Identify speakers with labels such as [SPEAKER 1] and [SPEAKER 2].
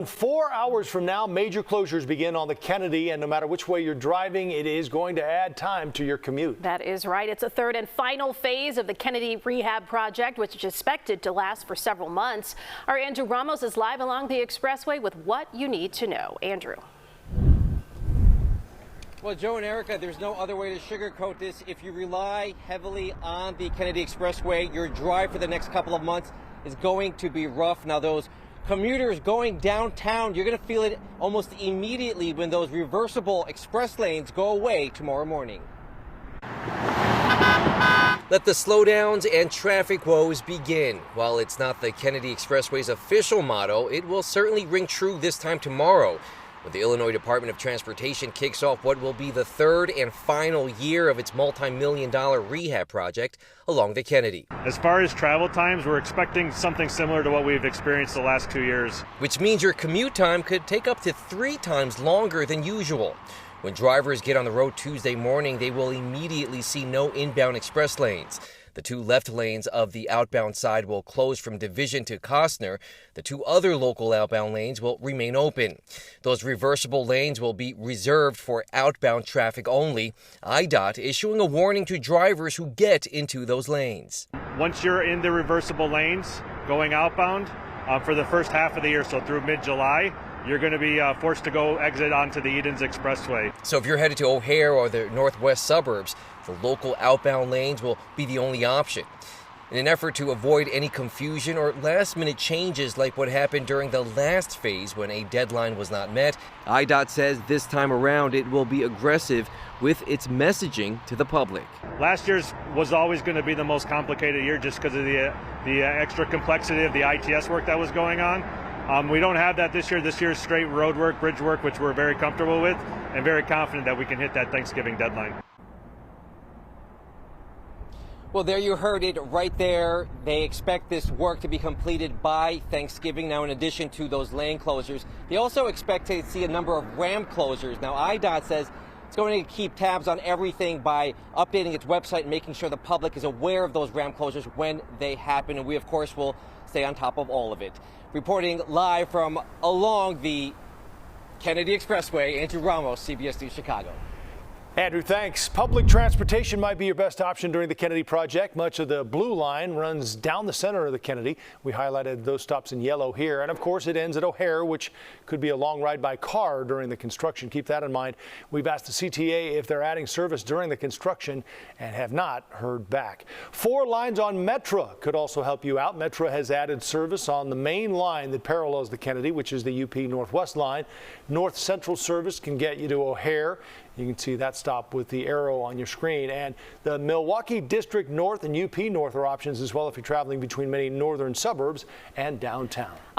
[SPEAKER 1] 4 hours from now, major closures begin on the Kennedy, and no matter which way you're driving, it is going to add time to your commute.
[SPEAKER 2] That is right. It's a third and final phase of the Kennedy rehab project, which is expected to last for several months. Our Andrew Ramos is live along the expressway with what you need to know. Andrew.
[SPEAKER 3] Well, Joe and Erica, there's no other way to sugarcoat this. If you rely heavily on the Kennedy Expressway, your drive for the next couple of months is going to be rough. Now, those commuters going downtown, you're going to feel it almost immediately when those reversible express lanes go away tomorrow morning. Let the slowdowns and traffic woes begin. While it's not the Kennedy Expressway's official motto, it will certainly ring true this time tomorrow, when the Illinois Department of Transportation kicks off what will be the third and final year of its multi-million-dollar rehab project along the Kennedy.
[SPEAKER 4] As far as travel times, we're expecting something similar to what we've experienced the last 2 years.
[SPEAKER 3] Which means your commute time could take up to 3 times longer than usual. When drivers get on the road Tuesday morning, they will immediately see no inbound express lanes. The 2 left lanes of the outbound side will close from Division to Costner. The 2 other local outbound lanes will remain open. Those reversible lanes will be reserved for outbound traffic only. IDOT issuing a warning to drivers who get into those lanes.
[SPEAKER 4] Once you're in the reversible lanes going outbound for the first half of the year, so through mid-July, you're going to be forced to go exit onto the Edens Expressway.
[SPEAKER 3] So if you're headed to O'Hare or the northwest suburbs, the local outbound lanes will be the only option. In an effort to avoid any confusion or last-minute changes like what happened during the last phase when a deadline was not met, IDOT says this time around it will be aggressive with its messaging to the public.
[SPEAKER 4] Last year's was always going to be the most complicated year just because of the extra complexity of the ITS work that was going on. We don't have that this year. This year's straight road work, bridge work, which we're very comfortable with and very confident that we can hit that Thanksgiving deadline.
[SPEAKER 3] Well, there you heard it right there. They expect this work to be completed by Thanksgiving. Now, in addition to those lane closures, they also expect to see a number of ramp closures. Now, IDOT says it's going to keep tabs on everything by updating its website and making sure the public is aware of those ramp closures when they happen. And we, of course, will stay on top of all of it. Reporting live from along the Kennedy Expressway, Andrew Ramos, CBS News Chicago.
[SPEAKER 1] Andrew, thanks. Public transportation might be your best option during the Kennedy project. Much of the blue line runs down the center of the Kennedy. We highlighted those stops in yellow here. And of course, it ends at O'Hare, which could be a long ride by car during the construction. Keep that in mind. We've asked the CTA if they're adding service during the construction and have not heard back. 4 lines on Metra could also help you out. Metra has added service on the main line that parallels the Kennedy, which is the UP Northwest line. North Central service can get you to O'Hare. You can see that stop with the arrow on your screen. And the Milwaukee District North and UP North are options as well if you're traveling between many northern suburbs and downtown.